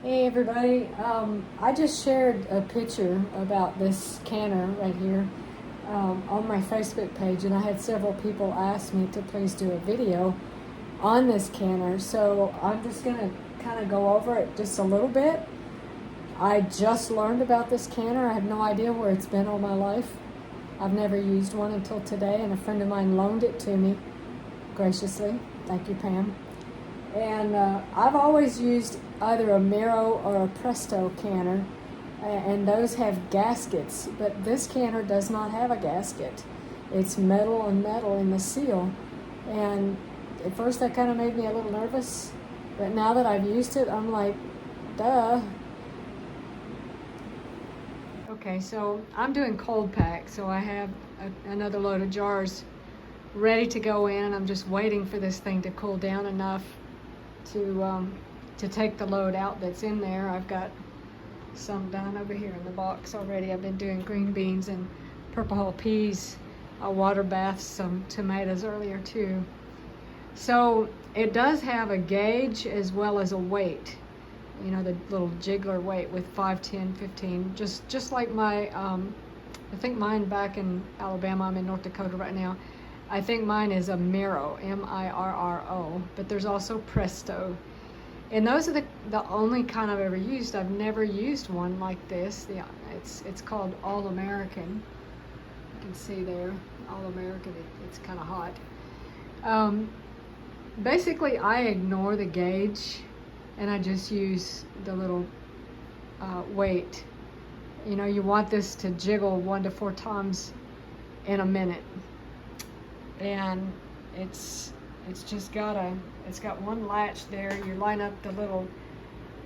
Hey everybody, I just shared a picture about this canner right here on my Facebook page, and I had several people ask me to please do a video on this canner, so I'm just going to kind of go over it just a little bit. I just learned about this canner. I have no idea where it's been all my life. I've never used one until today, and a friend of mine loaned it to me graciously. Thank you, Pam. And I've always used either a Miro or a Presto canner, and those have gaskets, but this canner does not have a gasket. It's metal and metal in the seal, and at first that kind of made me a little nervous, but now that I've used it, I'm like, duh. Okay, so I'm doing cold pack, so I have another load of jars ready to go in, and I'm just waiting for this thing to cool down enough to take the load out that's in there. I've got some done over here in the box already. I've been doing green beans and purple hull peas. I water bathed some tomatoes earlier too. So it does have a gauge as well as a weight. You know, the little jiggler weight with 5, 10, 15, just like my, I think mine back in Alabama, I'm in North Dakota right now. I think mine is a Miro, M-I-R-R-O, but there's also Presto. And those are the only kind I've ever used. I've never used one like this. It's called All American. You can see there, All American, it's kind of hot. Basically, I ignore the gauge and I just use the little weight. You know, you want this to jiggle 1 to 4 times in a minute. And it's got one latch there. You line up the little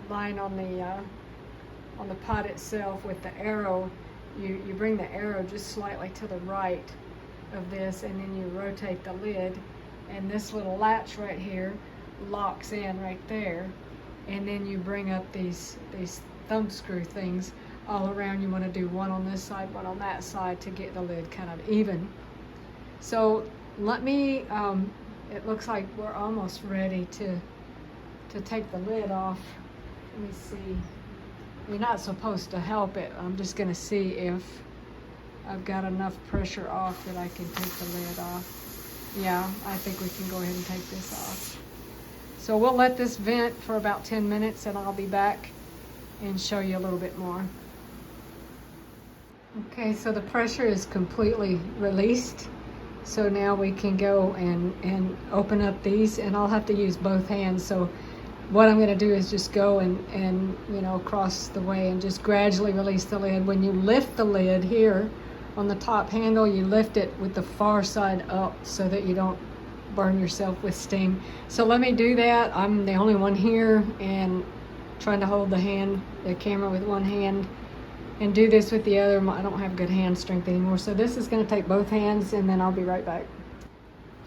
line on the pot itself with the arrow. You bring the arrow just slightly to the right of this, and then you rotate the lid, and this little latch right here locks in right there, and then you bring up these thumb screw things all around. You want to do one on this side, one on that side to get the lid kind of even. So let me, it looks like we're almost ready to take the lid off. Let me see. You're not supposed to help it. I'm just going to see if I've got enough pressure off that I can take the lid off. Yeah, I think we can go ahead and take this off. So we'll let this vent for about 10 minutes and I'll be back and show you a little bit more. Okay, so the pressure is completely released. So now we can go and open up these, and I'll have to use both hands. So what I'm going to do is just go and you know, across the way and just gradually release the lid. When you lift the lid here on the top handle, you lift it with the far side up so that you don't burn yourself with steam. So let me do that. I'm the only one here and trying to hold the camera with one hand and do this with the other. I don't have good hand strength anymore. So this is going to take both hands, and then I'll be right back.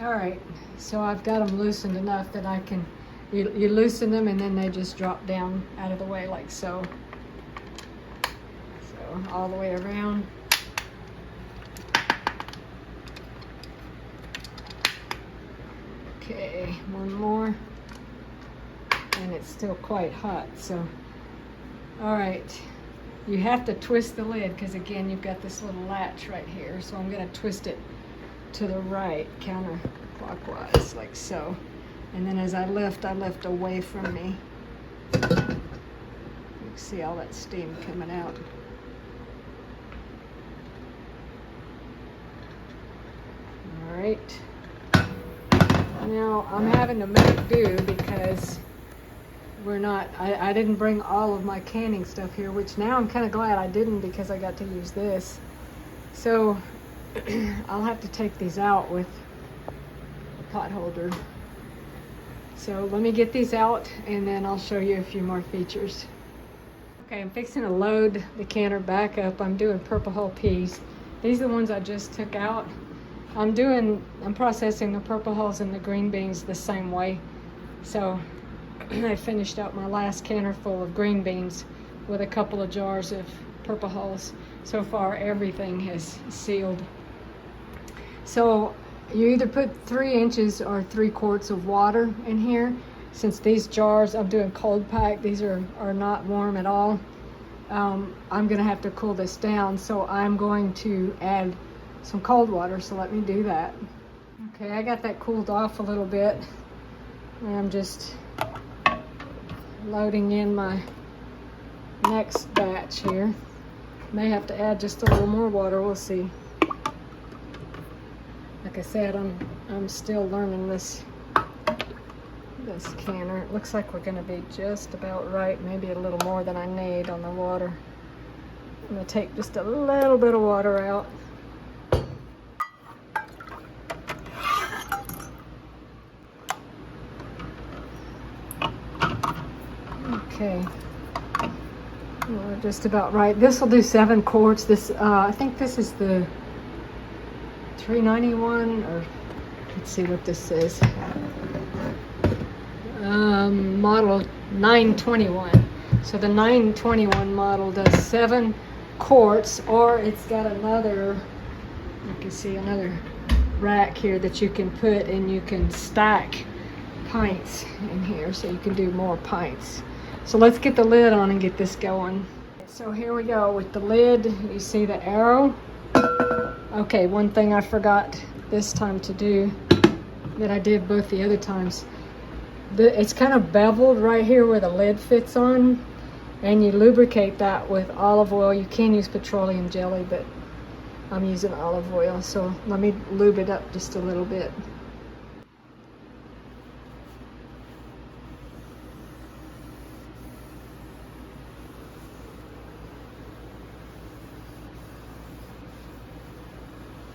All right, so I've got them loosened enough that I can, you loosen them and then they just drop down out of the way like so. So all the way around. Okay, one more. And it's still quite hot, so. All right. You have to twist the lid because, again, you've got this little latch right here. So I'm going to twist it to the right, counterclockwise, like so. And then as I lift away from me. You can see all that steam coming out. All right. Now I'm having to make do because I didn't bring all of my canning stuff here, which now I'm kind of glad I didn't because I got to use this. So I'll have to take these out with a pot holder. So let me get these out and then I'll show you a few more features. Okay, I'm fixing to load the canner back up. I'm doing purple hull peas. These are the ones I just took out. I'm processing the purple hulls and the green beans the same way. So I finished out my last canner full of green beans with a couple of jars of purple hulls. So far everything has sealed. So you either put 3 inches or 3 quarts of water in here. since these jars, I'm doing cold pack, these are not warm at all. I'm gonna have to cool this down, so I'm going to add some cold water, so let me do that. Okay, I got that cooled off a little bit. And I'm just loading in my next batch here. May have to add just a little more water, we'll see. Like I said, I'm still learning this canner. It looks like we're gonna be just about right, maybe a little more than I need on the water. I'm gonna take just a little bit of water out. Okay, we're just about right. This will do 7 quarts. This, I think this is the 391, or let's see what this says. Model 921. So the 921 model does 7 quarts, or it's got another, you can see another rack here that you can put, and you can stack pints in here, so you can do more pints. So let's get the lid on and get this going. So here we go with the lid. You see the arrow? Okay, one thing I forgot this time to do that I did both the other times. It's kind of beveled right here where the lid fits on, and you lubricate that with olive oil. You can use petroleum jelly, but I'm using olive oil, so let me lube it up just a little bit.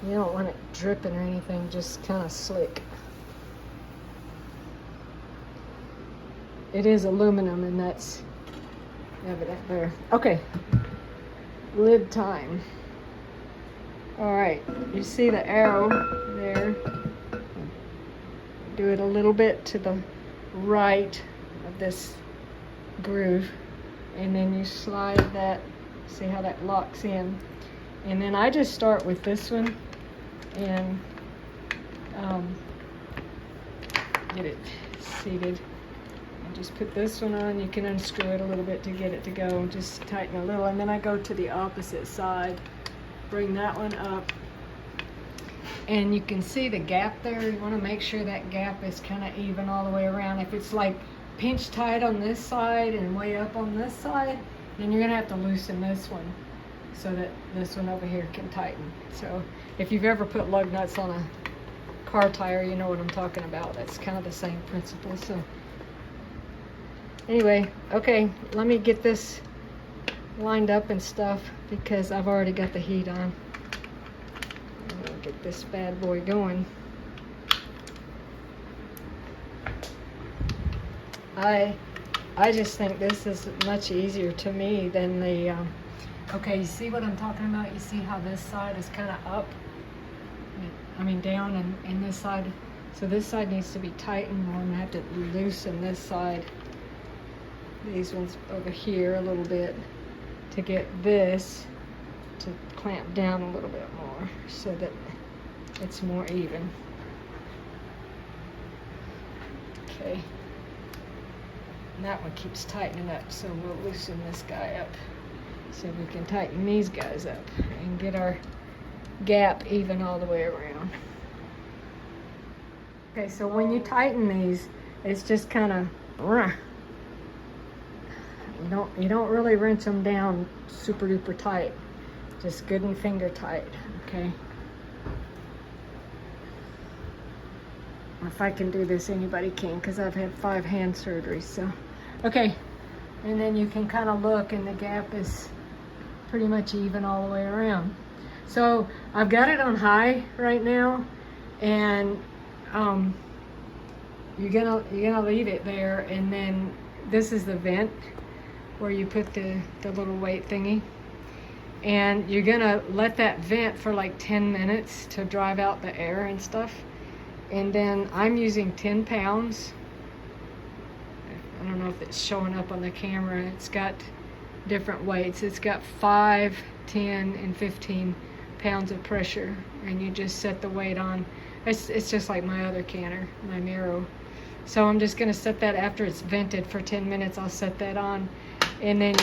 You don't want it dripping or anything, just kind of slick. It is aluminum, and that's evident there. Okay, lid time. All right, you see the arrow there. Do it a little bit to the right of this groove, and then you slide that, see how that locks in. And then I just start with this one and get it seated. And just put this one on. You can unscrew it a little bit to get it to go. Just tighten a little, and then I go to the opposite side. Bring that one up, and you can see the gap there. You want to make sure that gap is kind of even all the way around. If it's like pinch tight on this side and way up on this side, then you're gonna have to loosen this one so that this one over here can tighten. So if you've ever put lug nuts on a car tire, you know what I'm talking about. That's kind of the same principle. So anyway, okay, let me get this lined up and stuff because I've already got the heat on. I'm gonna get this bad boy going. I just think this is much easier to me than the okay, you see what I'm talking about? You see how this side is kind of up, I mean down, and this side, so this side needs to be tightened. I'm gonna have to loosen this side, these ones over here a little bit, to get this to clamp down a little bit more so that it's more even. Okay, and that one keeps tightening up, so we'll loosen this guy up so we can tighten these guys up and get our gap even all the way around. Okay, so when you tighten these, it's just kind of you don't really wrench them down super duper tight, just good and finger tight. Okay, if I can do this, anybody can, because I've had 5 hand surgeries. So okay, and then you can kind of look, and the gap is pretty much even all the way around. So I've got it on high right now, and you're gonna leave it there, and then this is the vent where you put the little weight thingy, and you're gonna let that vent for like 10 minutes to drive out the air and stuff. And then I'm using 10 pounds. I don't know if it's showing up on the camera. It's got different weights. It's got 5, 10, and 15 pounds of pressure, and you just set the weight on. It's just like my other canner, my Miro. So I'm just gonna set that after it's vented for 10 minutes. I'll set that on, and then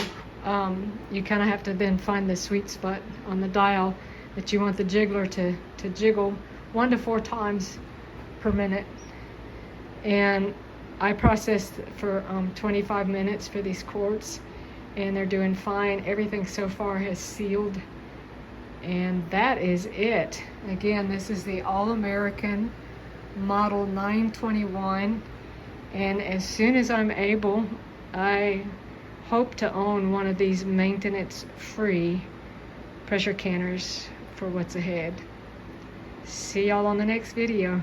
you kind of have to then find the sweet spot on the dial that you want the jiggler to jiggle 1 to 4 times per minute. And I processed for 25 minutes for these quarts, and they're doing fine. Everything so far has sealed, and that is it. Again, this is the All-American model 921, and as soon as I'm able, I hope to own one of these maintenance-free pressure canners for what's ahead. See y'all on the next video.